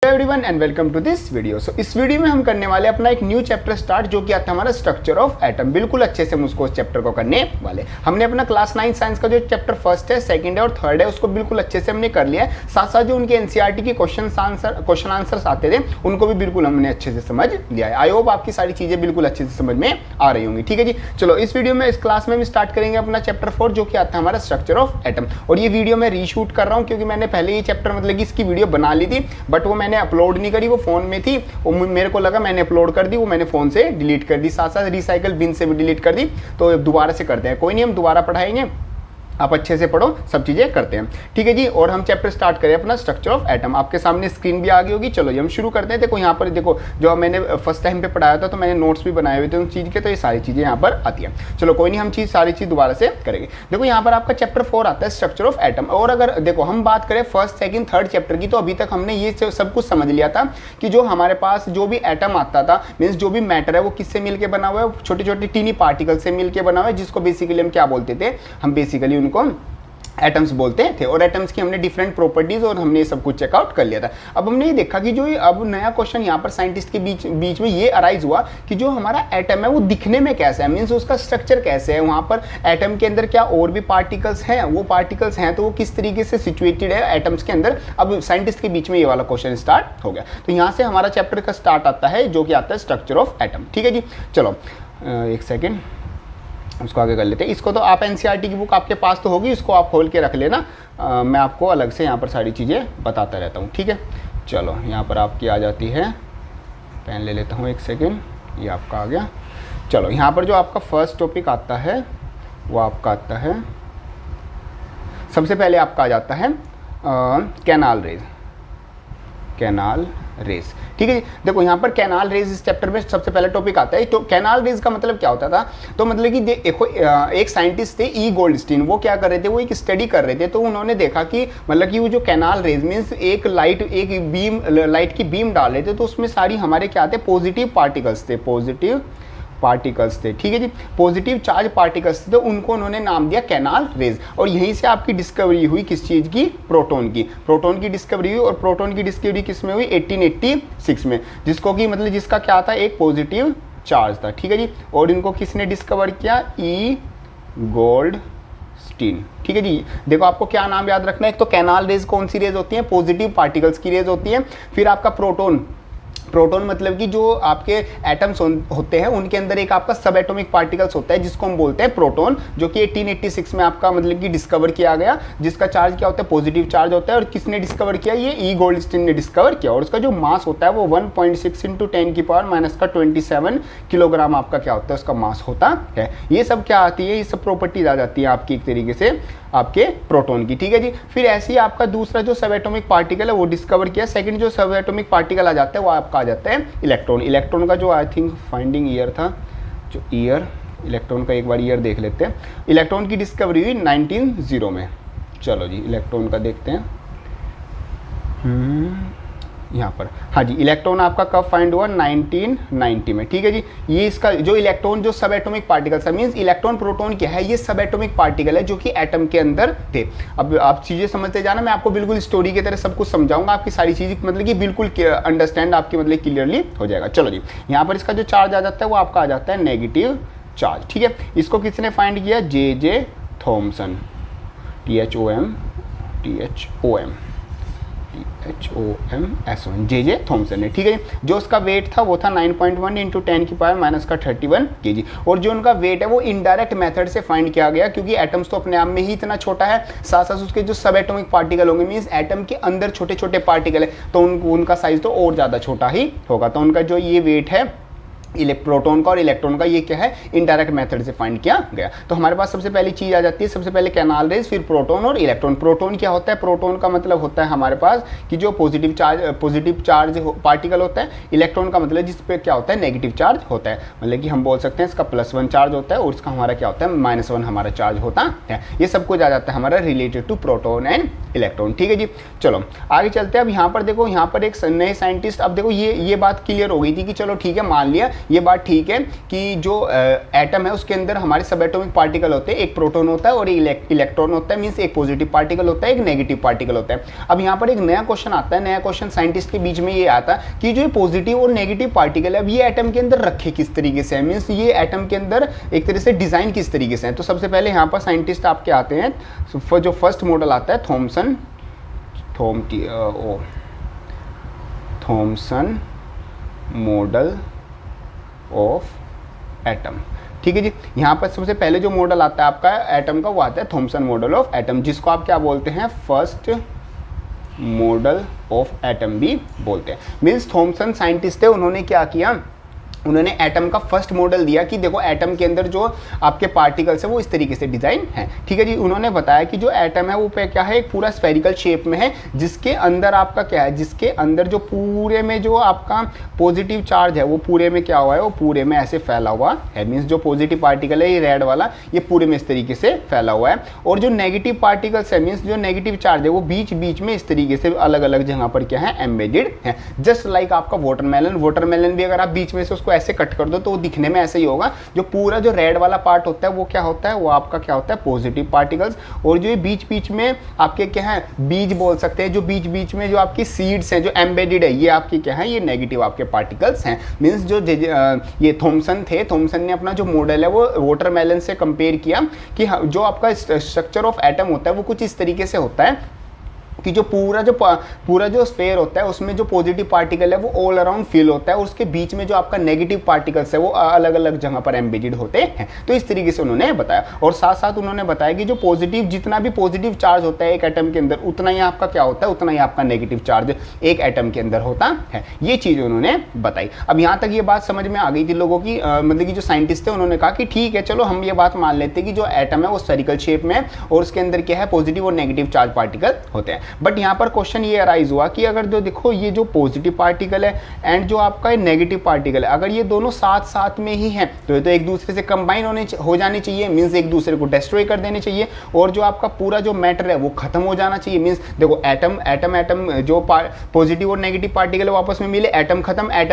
Everyone and welcome to this video. So इस video में हम करने वाले अपना एक न्यू चैप्टर स्टार्ट, जो कि आता है हमारा स्ट्रक्चर ऑफ एटम। बिल्कुल अच्छे से हम उसको उस चैप्टर को करने वाले। हमने अपना क्लास 9 साइंस का जो चैप्टर फर्स्ट है, सेकंड है और थर्ड है, उसको बिल्कुल अच्छे से हमने कर लिया है। साथ साथ जो उनके एनसीईआरटी की क्वेश्चन आंसर्स आते थे, उनको भी बिल्कुल हमने अच्छे से समझ लिया है। आई होप आपकी सारी चीजें बिल्कुल अच्छे से समझ में आ रही होंगी। ठीक है जी, चलो इस वीडियो में, इस क्लास में हम स्टार्ट करेंगे अपना चैप्टर 4, जो कि आता है हमारा स्ट्रक्चर ऑफ एटम। और ये वीडियो मैं रीशूट कर रहा हूँ क्योंकि मैंने पहले ये चैप्टर मतलब कि इसकी वीडियो बना ली थी, बट वो मैंने अपलोड नहीं करी, वो फोन में थी। वो मेरे को लगा मैंने अपलोड कर दी, वो मैंने फोन से डिलीट कर दी, साथ साथ रिसाइकल बिन से भी डिलीट कर दी। तो दोबारा से करते हैं, कोई नहीं, हम दोबारा पढ़ाएंगे, आप अच्छे से पढ़ो, सब चीजें करते हैं। ठीक है जी, और हम चैप्टर स्टार्ट करें अपना स्ट्रक्चर ऑफ एटम। आपके सामने स्क्रीन भी आ गई होगी। चलो ये हम शुरू करते हैं। देखो यहाँ पर देखो, जो मैंने फर्स्ट टाइम पे पढ़ाया था तो मैंने नोट्स भी बनाए हुए थे उन चीज़ के, तो ये सारी चीज़ें यहाँ पर आती हैं। चलो कोई नहीं, हम सारी चीज़ दोबारा से करेंगे। देखो यहाँ पर आपका चैप्टर 4 आता है, स्ट्रक्चर ऑफ एटम। और अगर देखो हम बात करें फर्स्ट सेकंड थर्ड चैप्टर की, तो अभी तक हमने ये सब कुछ समझ लिया था कि जो हमारे पास जो भी एटम आता था, मीन्स जो भी मैटर है वो किससे मिलकर बना हुआ है, छोटे छोटे टीनी पार्टिकल से मिलकर बना हुआ है, जिसको बेसिकली हम क्या बोलते थे, हम बेसिकली उनको एटम्स बोलते थे। और एटम्स की हमने डिफरेंट प्रॉपर्टीज और हमने सब कुछ चेकआउट कर लिया था। अब हमने ये देखा कि जो अब नया क्वेश्चन यहाँ पर साइंटिस्ट के बीच में ये अराइज हुआ कि जो हमारा एटम है वो दिखने में कैसा है, मीन्स उसका स्ट्रक्चर कैसे है, वहाँ पर एटम के अंदर क्या और भी पार्टिकल्स हैं, वो पार्टिकल्स हैं तो वो किस तरीके से सिचुएटेड है एटम्स के अंदर। अब साइंटिस्ट के बीच में ये वाला क्वेश्चन स्टार्ट हो गया, तो यहाँ से हमारा चैप्टर का स्टार्ट आता है, जो कि आता है स्ट्रक्चर ऑफ एटम। ठीक है जी, चलो एक सेकेंड, उसको आगे कर लेते हैं। इसको तो आप एनसीईआरटी की बुक आपके पास तो होगी, इसको आप खोल के रख लेना। मैं आपको अलग से यहाँ पर सारी चीज़ें बताता रहता हूँ। ठीक है, चलो यहाँ पर आपकी आ जाती है, पेन ले लेता हूँ एक सेकेंड, ये आपका आ गया। चलो यहाँ पर जो आपका फर्स्ट टॉपिक आता है वो आपका आता है, सबसे पहले आपका आ जाता है कैनाल रेज। कैनाल रेज, ठीक है जी। देखो यहाँ पर कैनाल रेज इस चैप्टर में सबसे पहले टॉपिक आता है। तो कैनाल रेज का मतलब क्या होता था, तो मतलब कि देखो एक साइंटिस्ट थे ई गोल्डस्टीन, वो क्या कर रहे थे, वो एक स्टडी कर रहे थे। तो उन्होंने देखा कि मतलब कि वो जो कैनाल रेज मीन्स एक लाइट की बीम डाल रहे थे, तो उसमें सारी हमारे क्या थे, पॉजिटिव पार्टिकल्स थे, पॉजिटिव पार्टिकल्स थे। ठीक है जी, पॉजिटिव चार्ज पार्टिकल्स थे, तो उनको उन्होंने नाम दिया कैनाल रेज। और यहीं से आपकी डिस्कवरी हुई किस चीज़ की, प्रोटॉन की। प्रोटॉन की डिस्कवरी हुई, और प्रोटॉन की डिस्कवरी किस में हुई, 1886 में, जिसको कि मतलब जिसका क्या था, एक पॉजिटिव चार्ज था। ठीक है जी, और इनको किसने डिस्कवर किया, ई गोल्डस्टीन। ठीक है जी, देखो आपको क्या नाम याद रखना है, एक तो कैनाल रेज कौन सी रेज होती है, पॉजिटिव पार्टिकल्स की रेज होती है। फिर आपका प्रोटॉन, प्रोटॉन मतलब कि जो आपके एटम्स होते हैं उनके अंदर एक आपका सब एटॉमिक पार्टिकल्स होता है, जिसको हम बोलते हैं प्रोटॉन, जो कि 1886 में आपका मतलब कि डिस्कवर किया गया, जिसका चार्ज क्या होता है, पॉजिटिव चार्ज होता है। और किसने डिस्कवर किया, ये ई गोल्डस्टीन ने डिस्कवर किया। और उसका जो मास होता है वो 1.6 × 10⁻⁻27 किलोग्राम आपका क्या होता है, उसका मास होता है। ये सब क्या आती है, ये सब प्रॉपर्टीज आ जाती है आपकी एक तरीके से आपके प्रोटॉन की। ठीक है जी, फिर ऐसे ही आपका दूसरा जो सब एटॉमिक पार्टिकल है वो डिस्कवर किया। सेकंड जो सब एटॉमिक पार्टिकल आ जाता है वो आपका आ जाता है इलेक्ट्रॉन। इलेक्ट्रॉन का जो आई थिंक फाइंडिंग ईयर था, जो ईयर इलेक्ट्रॉन का, एक बार ईयर देख लेते हैं। इलेक्ट्रॉन की डिस्कवरी हुई 1900 में। चलो जी इलेक्ट्रॉन का देखते हैं, यहाँ पर, हाँ जी, इलेक्ट्रॉन आपका कब फाइंड हुआ, 1990 में। ठीक है जी, ये इसका जो इलेक्ट्रॉन जो सब एटॉमिक पार्टिकल्स है, मीन्स इलेक्ट्रॉन प्रोटॉन क्या है, ये सब एटॉमिक पार्टिकल है जो कि एटम के अंदर थे। अब आप चीज़ें समझते जाना, मैं आपको बिल्कुल स्टोरी की तरह सब कुछ समझाऊंगा, आपकी सारी चीज़ें मतलब कि बिल्कुल अंडरस्टैंड आपकी मतलब क्लियरली हो जाएगा। चलो जी, यहाँ पर इसका जो चार्ज आ जाता है वो आपका आ जाता है नेगेटिव चार्ज। ठीक है, इसको किसने फाइंड किया, J Thomson, THOMSON, J Thomson ने। ठीक है, जो उसका वेट था वो था 9.1 × 10⁻31 kg। और जो उनका वेट है वो इनडायरेक्ट मेथड से फाइंड किया गया, क्योंकि एटम्स तो अपने आप में ही इतना छोटा है, साथ साथ उसके जो सब एटॉमिक पार्टिकल होंगे, मीन्स एटम के अंदर छोटे छोटे पार्टिकल है, तो उनका साइज तो और ज़्यादा छोटा ही होगा। तो उनका जो ये वेट है प्रोटॉन का और इलेक्ट्रॉन का, ये क्या है, इनडायरेक्ट मेथड से फाइंड किया गया। तो हमारे पास सबसे पहली चीज आ जाती है, सबसे पहले कैनाल रेज, फिर प्रोटॉन और इलेक्ट्रॉन। प्रोटॉन क्या होता है, प्रोटॉन का मतलब होता है हमारे पास कि जो पॉजिटिव चार्ज पार्टिकल होता है। इलेक्ट्रॉन का मतलब जिस पे क्या होता है, नेगेटिव चार्ज होता है, मतलब कि हम बोल सकते हैं इसका +1 चार्ज होता है और इसका हमारा क्या होता है, -1 हमारा चार्ज होता है। ये सब कुछ आ जाता है हमारा related to proton and electron. ठीक है जी, चलो आगे चलते हैं। अब यहाँ पर देखो, यहाँ पर एक नए साइंटिस्ट, अब देखो ये बात क्लियर हो गई थी कि चलो ठीक है, मान लिया ये बात ठीक है कि जो एटम है उसके अंदर हमारे सब एटॉमिक पार्टिकल होते हैं, एक प्रोटॉन होता है और एक इलेक्ट्रॉन होता है, मींस एक पॉजिटिव पार्टिकल होता है, एक नेगेटिव पार्टिकल होता है। अब यहाँ पर एक नया क्वेश्चन आता है, नया क्वेश्चन साइंटिस्ट के बीच में ये आता है कि जो पॉजिटिव और नेगेटिव पार्टिकल है अब ये एटम के अंदर रखे किस तरीके से है, मींस ये एटम के अंदर एक तरह से डिजाइन किस तरीके से है। तो सबसे पहले यहाँ पर साइंटिस्ट आपके आते हैं, जो फर्स्ट मॉडल आता है थॉमसन मॉडल ऑफ एटम। ठीक है जी, यहाँ पर सबसे पहले जो मॉडल आता है आपका एटम का वो आता है थॉमसन मॉडल ऑफ एटम, जिसको आप क्या बोलते हैं, फर्स्ट मॉडल ऑफ एटम भी बोलते हैं। मीन्स थॉमसन साइंटिस्ट थे, उन्होंने क्या किया, उन्होंने एटम का फर्स्ट मॉडल दिया कि देखो एटम के अंदर जो आपके पार्टिकल्स है वो इस तरीके से डिजाइन है। ठीक है जी, उन्होंने बताया कि जो एटम है वो पे क्या है, एक पूरा स्फेरिकल शेप में है, जिसके अंदर आपका क्या है, जिसके अंदर जो पूरे में जो आपका पॉजिटिव चार्ज है वो पूरे में क्या हुआ है, वो पूरे में ऐसे फैला हुआ है। मीन्स जो पॉजिटिव पार्टिकल है ये रेड वाला, ये पूरे में इस तरीके से फैला हुआ है, और जो नेगेटिव पार्टिकल्स है, मीन्स जो नेगेटिव चार्ज है वो बीच बीच में इस तरीके से अलग अलग जगह पर क्या है, एम्बेडेड है। जस्ट लाइक आपका वाटरमेलन भी अगर आप बीच में से उसको ऐसे कट कर दो तो वो दिखने में ऐसे ही होगा। जो पूरा जो रेड वाला पार्ट होता है वो क्या होता है, वो आपका क्या होता है, पॉजिटिव पार्टिकल्स, और जो ये बीच बीच में आपके क्या है, बीज बोल सकते हैं, जो बीच बीच में जो आपकी सीड्स हैं जो एम्बेडेड है, ये आपकी क्या है, ये नेगेटिव आपके पार्टिकल्स हैं। मीन्स जो ये थॉमसन थे, थॉमसन ने अपना जो मॉडल है वो वाटरमेलन से कंपेयर किया कि जो आपका स्ट्रक्चर ऑफ एटम होता है वो कुछ इस तरीके से होता है कि जो पूरा जो स्फेयर होता है उसमें जो पॉजिटिव पार्टिकल है वो ऑल अराउंड फिल होता है, और उसके बीच में जो आपका नेगेटिव पार्टिकल्स है वो अलग अलग जगह पर एम्बेडेड होते हैं। तो इस तरीके से उन्होंने बताया, और साथ साथ उन्होंने बताया कि जो पॉजिटिव, जितना भी पॉजिटिव चार्ज होता है एक एटम के अंदर, उतना ही आपका क्या होता है, उतना ही आपका नेगेटिव चार्ज एक एटम के अंदर होता है। ये चीज़ उन्होंने बताई। अब यहाँ तक ये बात समझ में आ गई थी लोगों की, मतलब कि जो साइंटिस्ट थे उन्होंने कहा कि ठीक है चलो हम ये बात मान लेते हैं कि जो एटम है वो स्फेरिकल शेप में है और उसके अंदर क्या है, पॉजिटिव और नेगेटिव चार्ज पार्टिकल होते हैं। बट यहाँ पर क्वेश्चन ये अराइज हुआ कि अगर जो देखो ये जो पॉजिटिव पार्टिकल है एंड जो आपका नेगेटिव पार्टिकल है, अगर ये दोनों साथ साथ में ही हैं तो ये तो एक दूसरे से कंबाइन हो जाने चाहिए, मीन्स एक दूसरे को डिस्ट्रॉय कर देने चाहिए, और जो आपका पूरा जो मैटर है वो खत्म हो जाना चाहिए। मीन्स देखो एटम जो पॉजिटिव और नेगेटिव पार्टिकल है वो आपस में मिले, एटम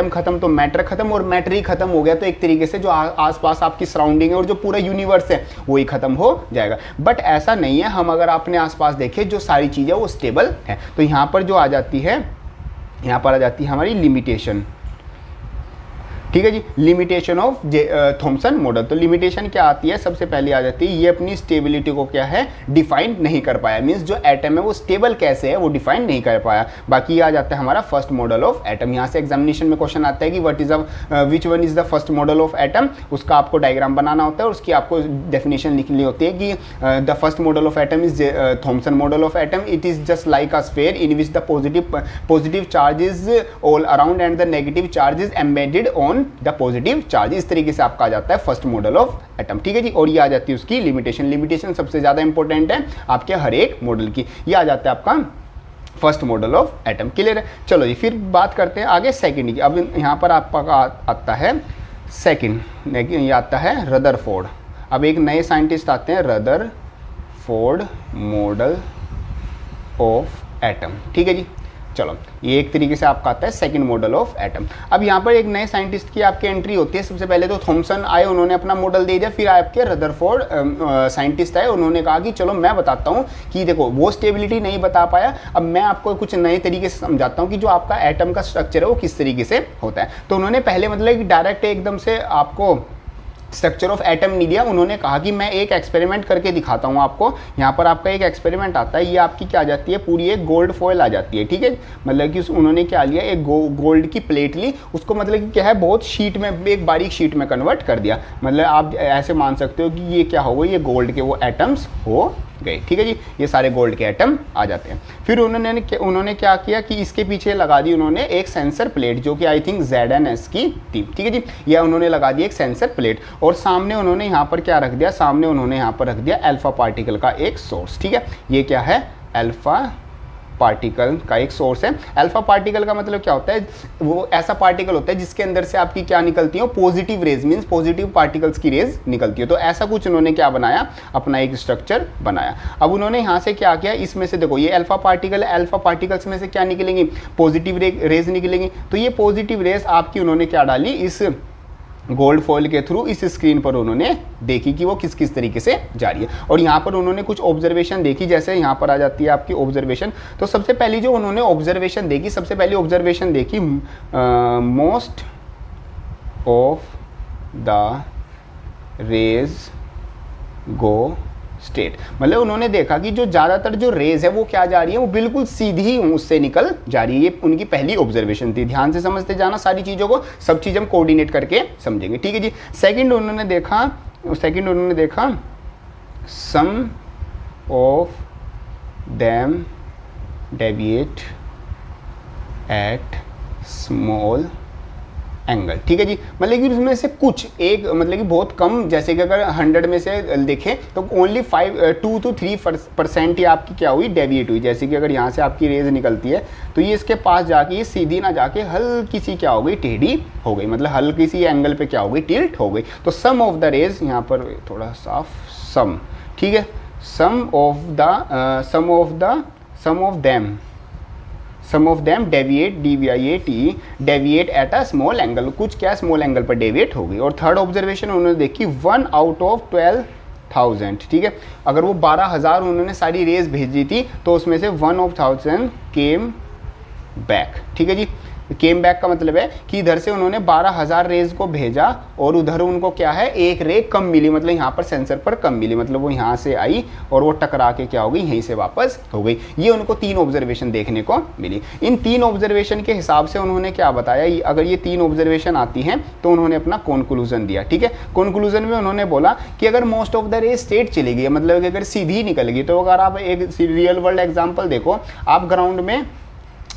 खत्म तो मैटर खत्म, और मैटर ही खत्म हो गया तो एक तरीके से जो आसपास आपकी सराउंडिंग है और जो पूरा यूनिवर्स है वो ही खत्म हो जाएगा। बट ऐसा नहीं है, हम अगर अपने आसपास देखें जो सारी चीज़ें वो स्टेबल है। तो यहाँ पर जो आ जाती है, यहाँ पर आ जाती है हमारी लिमिटेशन। ठीक है जी, लिमिटेशन ऑफ थॉमसन मॉडल। तो लिमिटेशन क्या आती है, सबसे पहले आ जाती है ये अपनी स्टेबिलिटी को क्या है, डिफाइन नहीं कर पाया। मींस जो एटम है वो स्टेबल कैसे है वो डिफाइन नहीं कर पाया। बाकी ये आ जाता है हमारा फर्स्ट मॉडल ऑफ एटम। यहाँ से एग्जामिनेशन में क्वेश्चन आता है कि which one is the first model of atom, उसका आपको डायग्राम बनाना होता है और उसकी आपको डेफिनेशन लिखनी होती है कि the first model of atom is Thompson model of atom. It is just like a sphere in which the positive charge is all around and the negative charge is embedded on the positive charge. इस तरीके से आपका आ जाता है first model of atom. ठीक है जी, और ये आ जाती है उसकी लिमिटेशन सबसे ज्यादा इंपॉर्टेंट है आपके हर एक मॉडल की। ये आ जाता है आपका first model of atom. Clear है? चलो जी, फिर बात करते हैं आगे सेकंड की। अब यहाँ पर आपका आता है सेकंड, ये आता है रदरफोर्ड। अब एक नए साइंटिस्ट आते हैं, रदरफोर्ड मॉडल ऑफ एटम। ठीक है जी, चलो ये एक तरीके से आपका आता है सेकंड मॉडल ऑफ एटम। अब यहाँ पर एक नए साइंटिस्ट की आपकी एंट्री होती है। सबसे पहले तो थॉमसन आए, उन्होंने अपना मॉडल दे दिया, फिर आपके रदरफोर्ड साइंटिस्ट आए, उन्होंने कहा कि चलो मैं बताता हूँ कि देखो वो स्टेबिलिटी नहीं बता पाया, अब मैं आपको कुछ नए तरीके से समझाता हूँ कि जो आपका एटम का स्ट्रक्चर है वो किस तरीके से होता है। तो उन्होंने पहले मतलब कि डायरेक्ट एकदम से आपको स्ट्रक्चर ऑफ एटम नहीं दिया, उन्होंने कहा कि मैं एक एक्सपेरिमेंट करके दिखाता हूँ आपको। यहाँ पर आपका एक एक्सपेरिमेंट आता है, ये आपकी क्या आ जाती है, पूरी एक गोल्ड फॉयल आ जाती है। ठीक है, मतलब कि उन्होंने क्या लिया, एक गोल्ड की प्लेट ली, उसको मतलब कि क्या है बहुत शीट में, एक बारीक शीट में कन्वर्ट कर दिया। मतलब आप ऐसे मान सकते हो कि ये क्या हो गए, ये गोल्ड के वो एटम्स हो गए। ठीक है जी, ये सारे गोल्ड के एटम आ जाते हैं। फिर उन्होंने क्या किया कि इसके पीछे लगा दी उन्होंने एक सेंसर प्लेट, जो कि आई थिंक ZnS की थी। ठीक है जी, यह उन्होंने लगा दी एक सेंसर प्लेट, और सामने उन्होंने यहाँ पर क्या रख दिया, सामने उन्होंने यहाँ पर रख दिया अल्फा पार्टिकल का एक सोर्स। ठीक है, ये क्या है, अल्फा पार्टिकल का एक सोर्स है। अल्फा पार्टिकल का मतलब क्या होता है, वो ऐसा पार्टिकल होता है जिसके अंदर से आपकी क्या निकलती है, positive raise, means positive particles की रेज निकलती है। तो ऐसा कुछ उन्होंने क्या बनाया, अपना एक स्ट्रक्चर बनाया। अब उन्होंने यहाँ से क्या किया, इसमें से देखो ये अल्फा पार्टिकल है, अल्फा पार्टिकल्स में से क्या निकलेंगी, पॉजिटिव रेज निकलेंगी। तो ये पॉजिटिव रेज आपकी उन्होंने क्या डाली, इस गोल्ड फॉइल के थ्रू इस स्क्रीन पर उन्होंने देखी कि वो किस किस तरीके से जा रही है। और यहाँ पर उन्होंने कुछ ऑब्जर्वेशन देखी, जैसे यहाँ पर आ जाती है आपकी ऑब्जर्वेशन। तो सबसे पहली जो उन्होंने ऑब्जर्वेशन देखी, सबसे पहली ऑब्जर्वेशन देखी, most of the rays go straight, मतलब उन्होंने देखा कि जो ज़्यादातर जो रेज है वो क्या जा रही है, वो बिल्कुल सीधी ही उससे निकल जा रही है। ये उनकी पहली ऑब्जर्वेशन थी। ध्यान से समझते जाना सारी चीज़ों को, सब चीज़ हम कोऑर्डिनेट करके समझेंगे, ठीक है जी। सेकंड उन्होंने देखा some of them deviate at small angle, ठीक है जी। मतलब कि उसमें से कुछ एक, मतलब कि बहुत कम, जैसे कि अगर 100 में से देखें तो ओनली 2 to 3% ही आपकी क्या हुई, डेविएट हुई। जैसे कि अगर यहाँ से आपकी रेज निकलती है तो ये इसके पास जाके ये सीधी ना जाके हल्की सी क्या हो गई, टेढ़ी हो गई, मतलब हल्की सी एंगल पे क्या हो गई, टिल्ट हो गई। तो सम ऑफ द रेज, यहाँ पर थोड़ा साफ, सम, ठीक है, some of them deviate, DVIAT, deviate at a small angle, कुछ क्या स्मॉल एंगल पर डेविएट हो गई। और थर्ड ऑब्जर्वेशन उन्होंने देखी 1 out of 12,000, ठीक है। अगर वो 12,000 उन्होंने सारी रेज भेजी थी तो उसमें से 1 of 1000 केम बैक, ठीक है जी। केम बैक का मतलब है कि इधर से उन्होंने 12,000 रेज को भेजा और उधर उनको क्या है, एक रे कम मिली, मतलब यहाँ पर सेंसर पर कम मिली, मतलब वो यहाँ से आई और वो टकरा के क्या हो गई, यहीं से वापस हो गई। ये उनको 3 ऑब्जर्वेशन देखने को मिली। इन 3 ऑब्जर्वेशन के हिसाब से उन्होंने क्या बताया, अगर ये 3 ऑब्जर्वेशन आती हैं तो उन्होंने अपना कंक्लूजन दिया, ठीक है। कंक्लूजन में उन्होंने बोला कि अगर most of the rays straight चली गई, मतलब कि अगर सीधी निकल गई, तो अगर आप एक रियल वर्ल्ड एग्जाम्पल देखो, आप ग्राउंड में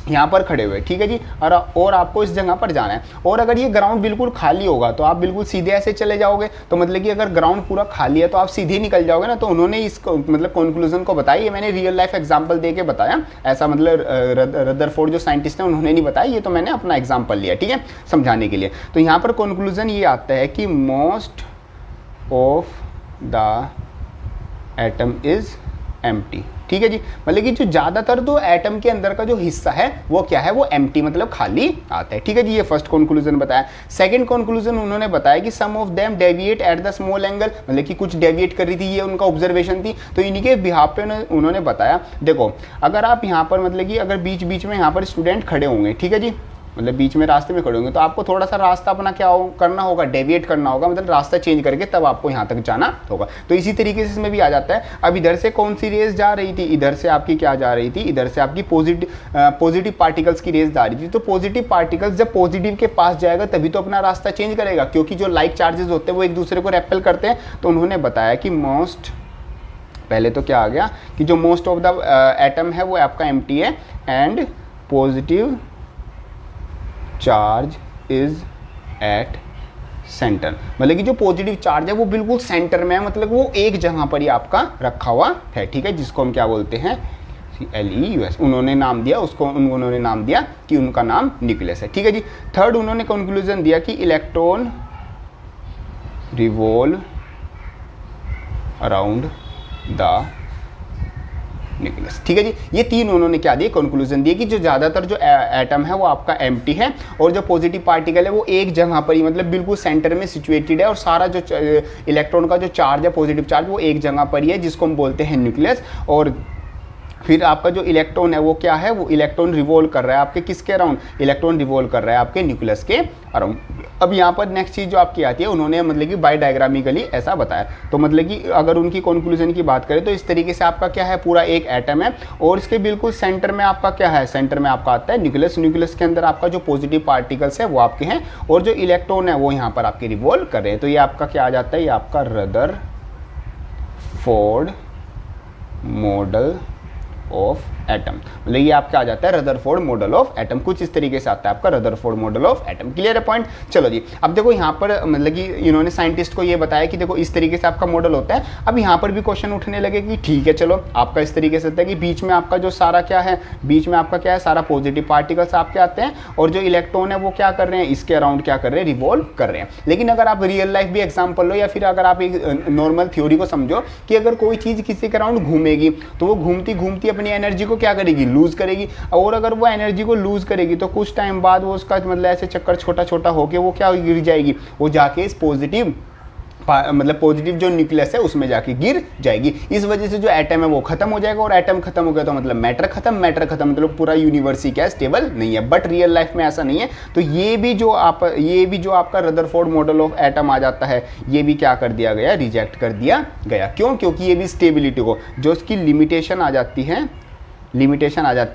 यहाँ पर खड़े हुए, ठीक है जी, और आपको इस जगह पर जाना है, और अगर ये ग्राउंड बिल्कुल खाली होगा तो आप बिल्कुल सीधे ऐसे चले जाओगे। तो मतलब कि अगर ग्राउंड पूरा खाली है तो आप सीधे निकल जाओगे ना। तो उन्होंने इस मतलब कंक्लूजन को बताया, ये मैंने रियल लाइफ एग्जांपल दे के बताया, ऐसा मतलब रदरफोर्ड जो साइंटिस्ट हैं उन्होंने नहीं बताया, ये तो मैंने अपना एग्जाम्पल लिया, ठीक है, समझाने के लिए। तो यहाँ पर कंक्लूजन ये आता है कि most of the atom is empty, ठीक है जी। मतलब कि जो ज़्यादातर तो एटम के अंदर का जो हिस्सा है वो क्या है, वो एम्प्टी, मतलब खाली आता है, ठीक है जी। ये फर्स्ट कंक्लूजन बताया। सेकंड कंक्लूजन उन्होंने बताया कि some of them deviate at the small angle, मतलब कि कुछ डेविएट कर रही थी, ये उनका ऑब्जर्वेशन थी। तो इन्हीं के बिहाफ पे उन्होंने बताया, देखो अगर आप यहाँ पर मतलब कि अगर बीच बीच में यहाँ पर स्टूडेंट खड़े होंगे, ठीक है जी, मतलब बीच में रास्ते में खड़े होंगे, तो आपको थोड़ा सा रास्ता अपना क्या करना होगा, डेविएट करना होगा, मतलब रास्ता चेंज करके तब आपको यहाँ तक जाना होगा। तो इसी तरीके से इसमें भी आ जाता है। अब इधर से कौन सी रेस जा रही थी, इधर से आपकी क्या जा रही थी, इधर से आपकी पॉजिटिव पार्टिकल्स की रेस जा रही थी। तो पॉजिटिव पार्टिकल्स जब पॉजिटिव के पास जाएगा तभी तो अपना रास्ता चेंज करेगा, क्योंकि जो लाइक चार्जेस होते हैं वो एक दूसरे को रेपेल करते हैं। तो उन्होंने बताया कि पहले तो क्या आ गया कि जो मोस्ट ऑफ द एटम है वो आपका एम्प्टी है, and positive charge is at centre, मतलब कि जो पॉजिटिव चार्ज है वो बिल्कुल सेंटर में है, मतलब वो एक जगह पर ही आपका रखा हुआ है, ठीक है, जिसको हम क्या बोलते हैं, LEUS। उन्होंने नाम दिया उसको, उन्होंने नाम दिया कि उनका नाम न्यूक्लियस है, ठीक है जी। थर्ड उन्होंने कंक्लूजन दिया कि electron revolve around the nucleus, ठीक है जी। ये 3 उन्होंने क्या दिए, कंक्लूजन दिए कि जो ज़्यादातर जो एटम है वो आपका एम्प्टी है, और जो पॉजिटिव पार्टिकल है वो एक जगह पर ही, मतलब बिल्कुल सेंटर में सिचुएटेड है, और सारा जो इलेक्ट्रॉन का जो चार्ज है, पॉजिटिव चार्ज, वो एक जगह पर ही है, जिसको हम बोलते हैं न्यूक्लियस। और फिर आपका जो इलेक्ट्रॉन है वो क्या है, वो इलेक्ट्रॉन रिवॉल्व कर रहा है आपके किसके अराउंड, इलेक्ट्रॉन रिवॉल्व कर रहा है आपके न्यूक्लियस के अराउंड। अब यहाँ पर नेक्स्ट चीज़ जो आपकी आती है, उन्होंने मतलब कि बाय डायग्रामिकली ऐसा बताया। तो मतलब कि अगर उनकी कंक्लूजन की बात करें तो इस तरीके से आपका क्या है, पूरा एक एटम है, और इसके बिल्कुल सेंटर में आपका क्या है, सेंटर में आपका आता है न्यूक्लियस। न्यूक्लियस के अंदर आपका जो पॉजिटिव पार्टिकल्स है वो आपके हैं, और जो इलेक्ट्रॉन है वो यहाँ पर आपके रिवॉल्व कर रहे हैं। तो ये आपका क्या आ जाता है, ये आपका रदरफोर्ड मॉडल ऑफ एटम, मतलब ये आपका आ जाता है रदरफोर्ड मॉडल ऑफ एटम। कुछ इस तरीके से आता है आपका Rutherford model of atom. Clear है पॉइंट? चलो जी, अब देखो यहाँ पर मतलब कि इन्होंने साइंटिस्ट को ये बताया कि देखो इस तरीके से आपका मॉडल होता है। अब यहाँ पर भी क्वेश्चन उठने लगे कि ठीक है चलो आपका इस तरीके से होता है कि बीच में आपका जो सारा क्या है, बीच में आपका क्या है, सारा पॉजिटिव पार्टिकल्स आपके आते हैं और जो इलेक्ट्रॉन है वो क्या कर रहे हैं, इसके अराउंड क्या कर रहे हैं, रिवॉल्व कर रहे हैं। लेकिन अगर आप रियल लाइफ भी एग्जाम्पल लो या फिर अगर आप एक नॉर्मल थ्योरी को समझो कि अगर कोई चीज़ किसी के अराउंड घूमेगी तो वो घूमती घूमती अपनी एनर्जी को क्या करेगी, लूज करेगी। और अगर वो एनर्जी को लूज करेगी तो कुछ टाइम बाद वो उसका मतलब ऐसे चक्कर छोटा छोटा होकर वो क्या गिर जाएगी, वो जाके इस पॉजिटिव मतलब पॉजिटिव जो न्यूक्लियस है उसमें जाके गिर जाएगी। इस वजह से जो एटम है वो खत्म हो जाएगा और एटम खत्म हो गया तो मतलब मैटर खत्म, मैटर खत्म मतलब पूरा यूनिवर्स ही क्या है, स्टेबल नहीं है। बट रियल लाइफ में ऐसा नहीं है। तो ये भी जो आपका रदरफोर्ड मॉडल ऑफ एटम आ जाता है, ये भी क्या कर दिया गया, रिजेक्ट कर दिया गया। क्यों? क्योंकि ये भी स्टेबिलिटी को, जो उसकी लिमिटेशन आ जाती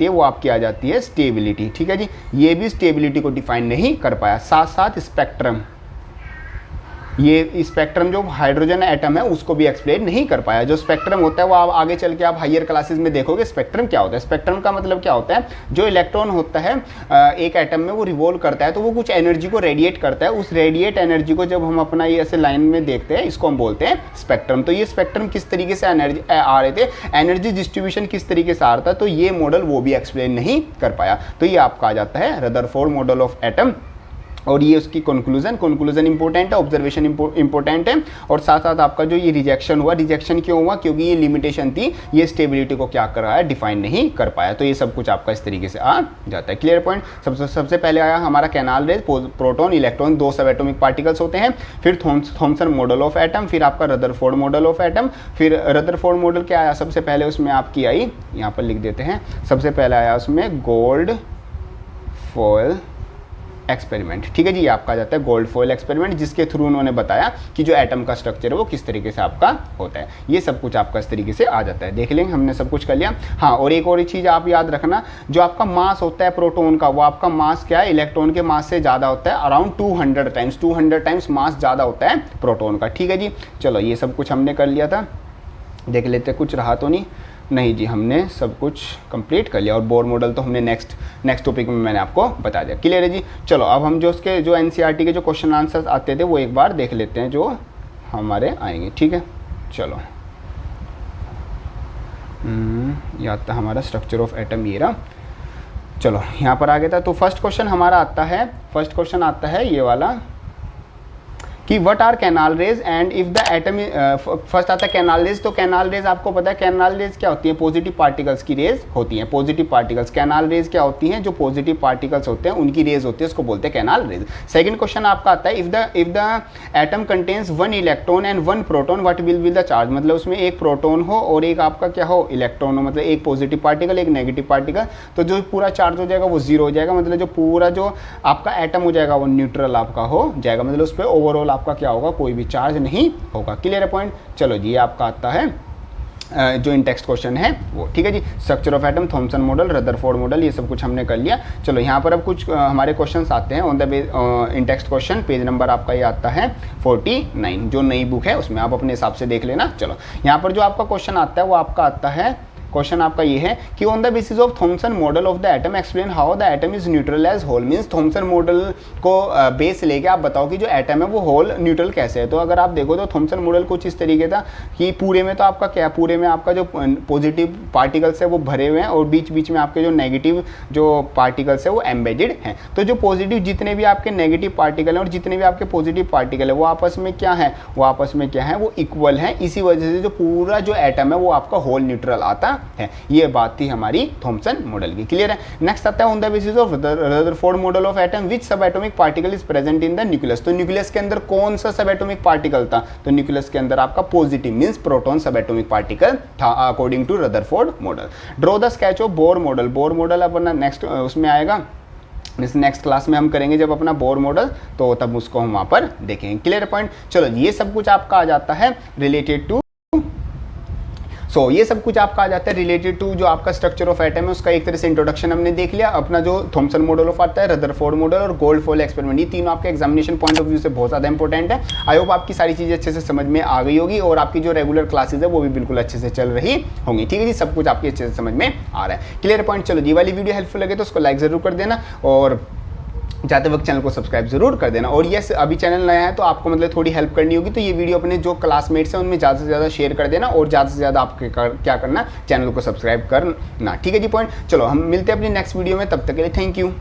है, वो आपकी आ जाती है स्टेबिलिटी। ठीक है जी, ये भी स्टेबिलिटी को डिफाइन नहीं कर पाया। साथ साथ स्पेक्ट्रम, ये स्पेक्ट्रम जो हाइड्रोजन एटम है उसको भी एक्सप्लेन नहीं कर पाया। जो स्पेक्ट्रम होता है वो आप आगे चल के आप हायर क्लासेस में देखोगे स्पेक्ट्रम क्या होता है। स्पेक्ट्रम का मतलब क्या होता है, जो इलेक्ट्रॉन होता है एक एटम में वो रिवॉल्व करता है तो वो कुछ एनर्जी को रेडिएट करता है। उस रेडिएट एनर्जी को जब हम अपना ये ऐसे लाइन में देखते हैं इसको हम बोलते हैं स्पेक्ट्रम। तो ये स्पेक्ट्रम किस तरीके से एनर्जी आ रहे थे, एनर्जी डिस्ट्रीब्यूशन किस तरीके से आ रहा था, तो ये मॉडल वो भी एक्सप्लेन नहीं कर पाया। तो ये आपका आ जाता है रदरफोर्ड मॉडल ऑफ एटम। और ये उसकी कंक्लूजन इंपॉर्टेंट है, ऑब्जर्वेशन इंपॉर्टेंट है। और साथ साथ आपका जो ये रिजेक्शन हुआ, रिजेक्शन क्यों हुआ, क्योंकि ये लिमिटेशन थी, ये स्टेबिलिटी को क्या कर रहा है, डिफाइन नहीं कर पाया। तो ये सब कुछ आपका इस तरीके से आ जाता है। Clear point? सबसे पहले आया हमारा कैनाल रेज, प्रोटॉन इलेक्ट्रॉन, 2 सब एटॉमिक पार्टिकल्स होते हैं। फिर थॉमसन मॉडल ऑफ एटम, फिर आपका रदरफोर्ड मॉडल ऑफ एटम। फिर रदरफोर्ड मॉडल क्या आया, सबसे पहले उसमें आपकी आई, यहाँ पर लिख देते हैं, सबसे पहले आया उसमें गोल्ड फॉयल एक्सपेरिमेंट। ठीक है जी, ये आपका आ जाता है गोल्ड फॉयल एक्सपेरिमेंट, जिसके थ्रू उन्होंने बताया कि जो एटम का स्ट्रक्चर है वो किस तरीके से आपका होता है। ये सब कुछ आपका इस तरीके से आ जाता है। देख लेंगे, हमने सब कुछ कर लिया। हाँ, और एक और चीज़ आप याद रखना, जो आपका मास होता है प्रोटॉन का, वो आपका मास क्या है, इलेक्ट्रॉन के मास से ज़्यादा होता है, अराउंड 200 टाइम्स मास ज़्यादा होता है प्रोटॉन का। ठीक है जी, चलो ये सब कुछ हमने कर लिया था। देख लेते कुछ रहा तो नहीं जी, हमने सब कुछ कंप्लीट कर लिया। और बोर मॉडल तो हमने नेक्स्ट टॉपिक में मैंने आपको बता दिया। क्लियर है जी? चलो अब हम जो उसके जो एनसीईआरटी के जो क्वेश्चन आंसर्स आते थे वो एक बार देख लेते हैं जो हमारे आएंगे। ठीक है, चलो ये आता है हमारा स्ट्रक्चर ऑफ एटम, ये रहा। चलो यहाँ पर आ गया था। तो फर्स्ट क्वेश्चन हमारा आता है ये वाला कि what are canal rays and if the atom, first आता है कैनाल रेज। तो कैनाल रेज आपको पता है, कैनाल रेज क्या होती है, पॉजिटिव पार्टिकल्स की रेज होती हैं, पॉजिटिव पार्टिकल्स। कैनाल रेज क्या होती हैं, जो पॉजिटिव पार्टिकल्स होते हैं उनकी रेज होती है, उसको बोलते हैं कैनाल रेज। सेकंड क्वेश्चन आपका आता है, if the atom contains 1 electron and 1 proton what will be the charge. मतलब उसमें एक प्रोटॉन हो और एक आपका क्या हो, इलेक्ट्रॉन हो, मतलब एक पॉजिटिव पार्टिकल एक नेगेटिव पार्टिकल, तो जो पूरा चार्ज हो जाएगा वो 0 हो जाएगा। मतलब जो पूरा जो आपका एटम हो जाएगा वो न्यूट्रल आपका हो जाएगा, मतलब उस पर ओवरऑल आपका क्या होगा, कोई भी चार्ज नहीं होगा। क्लियर है पॉइंट? चलो जी, ये आपका आता है जो इन टेक्स्ट क्वेश्चन है वो। ठीक है जी, structure of atom, Thomson model, Rutherford model, ये सब कुछ हमने कर लिया। चलो यहाँ पर अब कुछ हमारे क्वेश्चंस आते हैं on the in text question. Page number आपका ये आता है 49, जो नई बुक है उसमें आप अपने हिसाब से देख लेना। चलो यहाँ पर जो आपका क्वेश्चन आता है वो आपका आता है, क्वेश्चन आपका ये है कि on the basis of Thomson model of the atom explain how the atom is neutral as whole. Means Thomson model को बेस लेके आप बताओ कि जो एटम है वो होल न्यूट्रल कैसे है। तो अगर आप देखो तो थॉमसन मॉडल कुछ इस तरीके था कि पूरे में तो आपका क्या, पूरे में आपका जो पॉजिटिव पार्टिकल्स है वो भरे हुए हैं और बीच बीच में आपके जो नेगेटिव जो पार्टिकल्स है वो एम्बेडेड हैं। तो जो पॉजिटिव जितने भी आपके नेगेटिव पार्टिकल हैं और जितने भी आपके पॉजिटिव पार्टिकल है वो आपस में क्या है, वो इक्वल हैं। इसी वजह से जो पूरा जो एटम है वो आपका होल न्यूट्रल आता है। ये बात थी हमारी थॉमसन मॉडल की। क्लियर है? नेक्स्ट आता है on the basis of Rutherford model of atom which sub atomic particle is present in the nucleus. तो न्यूक्लियस के अंदर कौन सा सब एटॉमिक पार्टिकल था, तो न्यूक्लियस के अंदर आपका पॉजिटिव मींस प्रोटॉन सब एटॉमिक पार्टिकल था according to Rutherford model. Draw the sketch of Bohr model. Bohr model अपना नेक्स्ट उसमें आएगा, नेक्स्ट क्लास में हम करेंगे जब अपना बोर मॉडल, तो तब उसको हम वहाँ पर देखेंगे। Clear point? चलो ये सब कुछ आपका आ जाता है रिलेटेड टू सो ये सब कुछ आपका आ जाता है रिलेटेड टू जो आपका स्ट्रक्चर ऑफ एटम है, उसका एक तरह से इंट्रोडक्शन हमने देख लिया। अपना जो थॉमसन मॉडल ऑफ आता है, रदरफोर्ड मॉडल और गोल्डफॉल एक्सपेरिमेंट, ये तीनों आपके एग्जामिनेशन पॉइंट ऑफ व्यू से बहुत ज़्यादा इंपॉर्टेंट है। आई होप आपकी सारी चीज़ें अच्छे से समझ में आ गई होगी और आपकी जो रेगुलर क्लासेज है वो भी बिल्कुल अच्छे से चल रही होंगी। ठीक है जी, सब कुछ आपकी अच्छे से समझ में आ रहा है। Clear point. चलो जी, वाली वीडियो हेल्पफुल लगे तो उसको लाइक ज़रूर कर देना और जाते वक्त चैनल को सब्सक्राइब जरूर कर देना। और यस, अभी चैनल नया है तो आपको मतलब थोड़ी हेल्प करनी होगी, तो ये वीडियो अपने जो क्लासमेट्स हैं उनमें ज़्यादा से ज़्यादा शेयर कर देना और ज़्यादा से ज़्यादा आपके क्या करना, चैनल को सब्सक्राइब करना। ठीक है जी पॉइंट। चलो हम मिलते हैं अपनी नेक्स्ट वीडियो में, तब तक के लिए थैंक यू।